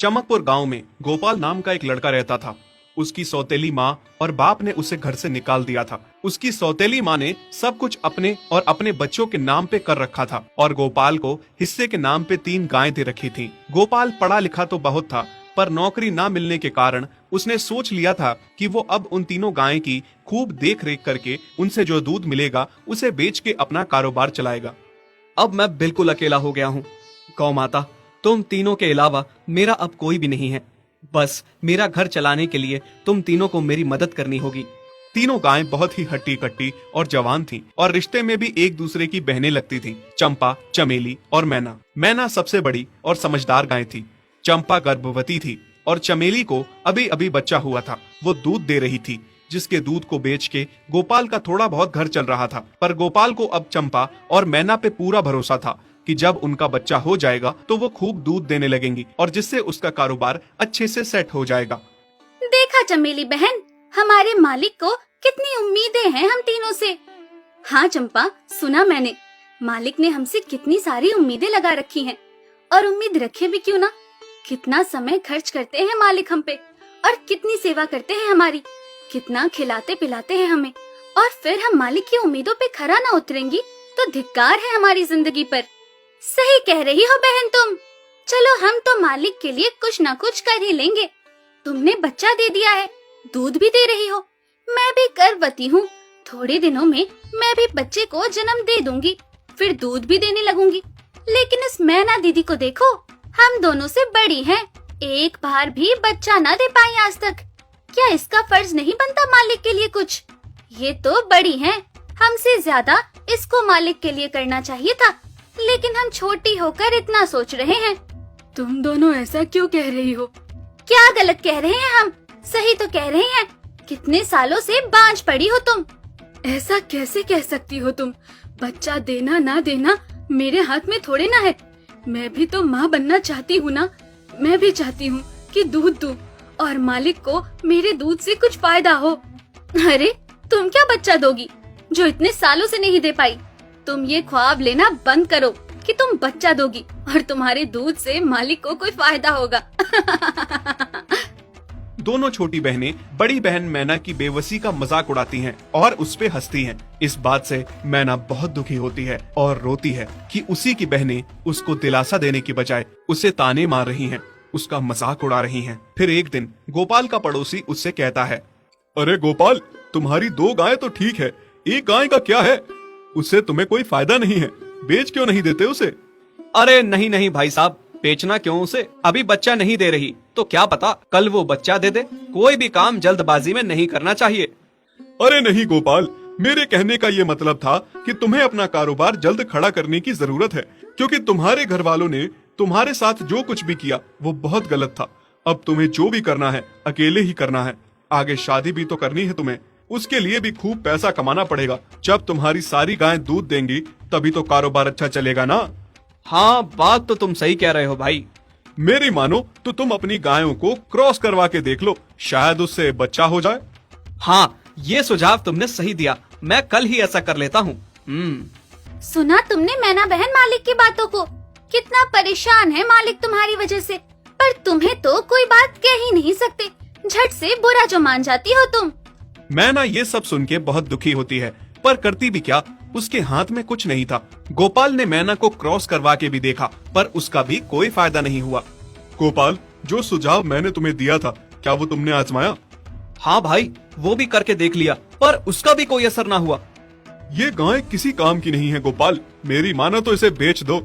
चमकपुर गांव में गोपाल नाम का एक लड़का रहता था। उसकी सौतेली माँ और बाप ने उसे घर से निकाल दिया था। उसकी सौतेली माँ ने सब कुछ अपने और अपने बच्चों के नाम पे कर रखा था और गोपाल को हिस्से के नाम पे 3 गायें दे रखी थी। गोपाल पढ़ा लिखा तो बहुत था, पर नौकरी ना मिलने के कारण उसने सोच लिया था कि वो अब उन तीनों गायें की खूब देख रेख करके उनसे जो दूध मिलेगा उसे बेच के अपना कारोबार चलाएगा। अब मैं बिल्कुल अकेला हो गया हूँ। गौ माता, तुम तीनों के अलावा मेरा अब कोई भी नहीं है। बस मेरा घर चलाने के लिए तुम तीनों को मेरी मदद करनी होगी। तीनों गायें बहुत ही हट्टी कट्टी और जवान थीं और रिश्ते में भी एक दूसरे की बहनें लगती थीं। चंपा, चमेली और मैना। मैना सबसे बड़ी और समझदार गाय थी। चंपा गर्भवती थी और चमेली को अभी अभी बच्चा हुआ था। वो दूध दे रही थी, जिसके दूध को बेच के गोपाल का थोड़ा बहुत घर चल रहा था। पर गोपाल को अब चंपा और मैना पे पूरा भरोसा था कि जब उनका बच्चा हो जाएगा तो वो खूब दूध देने लगेंगी और जिससे उसका कारोबार अच्छे से सेट हो जाएगा। देखा चमेली बहन, हमारे मालिक को कितनी उम्मीदें हैं हम तीनों से। हाँ चंपा, सुना मैंने, मालिक ने हमसे कितनी सारी उम्मीदें लगा रखी हैं। और उम्मीद रखे भी क्यों ना, कितना समय खर्च करते हैं मालिक हम पे और कितनी सेवा करते हैं हमारी, कितना खिलाते पिलाते हैं हमें। और फिर हम मालिक की उम्मीदों पे खरा ना उतरेंगी तो धिक्कार है हमारी जिंदगी पर। सही कह रही हो बहन तुम। चलो हम तो मालिक के लिए कुछ ना कुछ कर ही लेंगे। तुमने बच्चा दे दिया है, दूध भी दे रही हो, मैं भी गर्भवती हूँ। थोड़े दिनों में मैं भी बच्चे को जन्म दे दूंगी, फिर दूध भी देने लगूंगी। लेकिन इस मैना दीदी को देखो, हम दोनों से बड़ी हैं, एक बार भी बच्चा ना दे पाई आज तक। क्या इसका फर्ज नहीं बनता मालिक के लिए कुछ? ये तो बड़ी हैं, हमसे ज्यादा इसको मालिक के लिए करना चाहिए था, लेकिन हम छोटी होकर इतना सोच रहे हैं। तुम दोनों ऐसा क्यों कह रही हो? क्या गलत कह रहे हैं हम? सही तो कह रहे हैं। कितने सालों से बांझ पड़ी हो तुम। ऐसा कैसे कह सकती हो तुम? बच्चा देना ना देना मेरे हाथ में थोड़े ना है। मैं भी तो माँ बनना चाहती हूँ ना। मैं भी चाहती हूँ कि दूध दूँ और मालिक को मेरे दूध से कुछ फायदा हो। अरे तुम क्या बच्चा दोगी जो इतने सालों से नहीं दे पाई? तुम ये ख्वाब लेना बंद करो कि तुम बच्चा दोगी और तुम्हारे दूध से मालिक को कोई फायदा होगा। दोनों छोटी बहनें बड़ी बहन मैना की बेबसी का मजाक उड़ाती हैं और उस पे हंसती हैं। इस बात से मैना बहुत दुखी होती है और रोती है कि उसी की बहनें उसको दिलासा देने की बजाय उसे ताने मार रही हैं, उसका मजाक उड़ा रही हैं। फिर एक दिन गोपाल का पड़ोसी उससे कहता है, अरे गोपाल, तुम्हारी 2 गायें तो ठीक है, एक गाय का क्या है? उससे तुम्हें कोई फायदा नहीं है, बेच क्यों नहीं देते उसे? अरे नहीं नहीं भाई साहब, बेचना क्यों उसे? अभी बच्चा नहीं दे रही तो क्या पता कल वो बच्चा दे दे। कोई भी काम जल्दबाजी में नहीं करना चाहिए। अरे नहीं गोपाल, मेरे कहने का ये मतलब था कि तुम्हें अपना कारोबार जल्द खड़ा करने की जरूरत है, क्योंकि तुम्हारे घर वालों ने तुम्हारे साथ जो कुछ भी किया वो बहुत गलत था। अब तुम्हें जो भी करना है अकेले ही करना है। आगे शादी भी तो करनी है तुम्हें, उसके लिए भी खूब पैसा कमाना पड़ेगा। जब तुम्हारी सारी गायें दूध देंगी तभी तो कारोबार अच्छा चलेगा ना। हाँ, बात तो तुम सही कह रहे हो भाई। मेरी मानो तो तुम अपनी गायों को क्रॉस करवा के देख लो, शायद उससे बच्चा हो जाए। हाँ, ये सुझाव तुमने सही दिया, मैं कल ही ऐसा कर लेता हूँ। सुना तुमने मैना बहन मालिक की बातों को? कितना परेशान है मालिक तुम्हारी वजह से, पर तुम्हें तो कोई बात कह ही नहीं सकते। झट से बुरा जो मान जाती हो तुम। मैना ये सब सुन के बहुत दुखी होती है, पर करती भी क्या, उसके हाथ में कुछ नहीं था। गोपाल ने मैना को क्रॉस करवा के भी देखा, पर उसका भी कोई फायदा नहीं हुआ। गोपाल, जो सुझाव मैंने तुम्हें दिया था, क्या वो तुमने आजमाया? हाँ भाई, वो भी करके देख लिया, पर उसका भी कोई असर ना हुआ। ये गाय किसी काम की नहीं है गोपाल, मेरी मानो तो इसे बेच दो।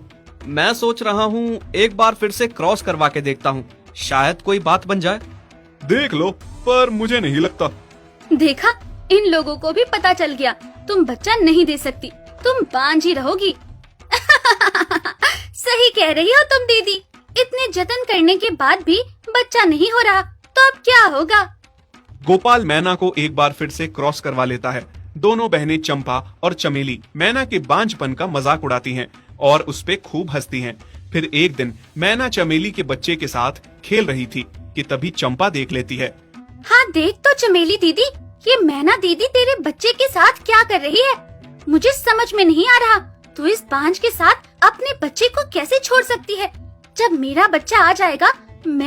मैं सोच रहा हूँ एक बार फिर से क्रॉस करवा के देखता हूँ, शायद कोई बात बन जाए। देख लो, पर मुझे नहीं लगता। देखा, इन लोगों को भी पता चल गया, तुम बच्चा नहीं दे सकती, तुम बांझ ही रहोगी। सही कह रही हो तुम दीदी, इतने जतन करने के बाद भी बच्चा नहीं हो रहा तो अब क्या होगा? गोपाल मैना को एक बार फिर से क्रॉस करवा लेता है। दोनों बहनें चंपा और चमेली मैना के बांझपन का मजाक उड़ाती हैं और उस पे खूब हंसती हैं। फिर एक दिन मैना चमेली के बच्चे के साथ खेल रही थी कि तभी चंपा देख लेती है। हाँ देख तो चमेली दीदी, ये मैना दीदी तेरे बच्चे के साथ क्या कर रही है? मुझे समझ में नहीं आ रहा, तू इस बांझ के साथ अपने बच्चे को कैसे छोड़ सकती है? जब मेरा बच्चा आ जाएगा मैं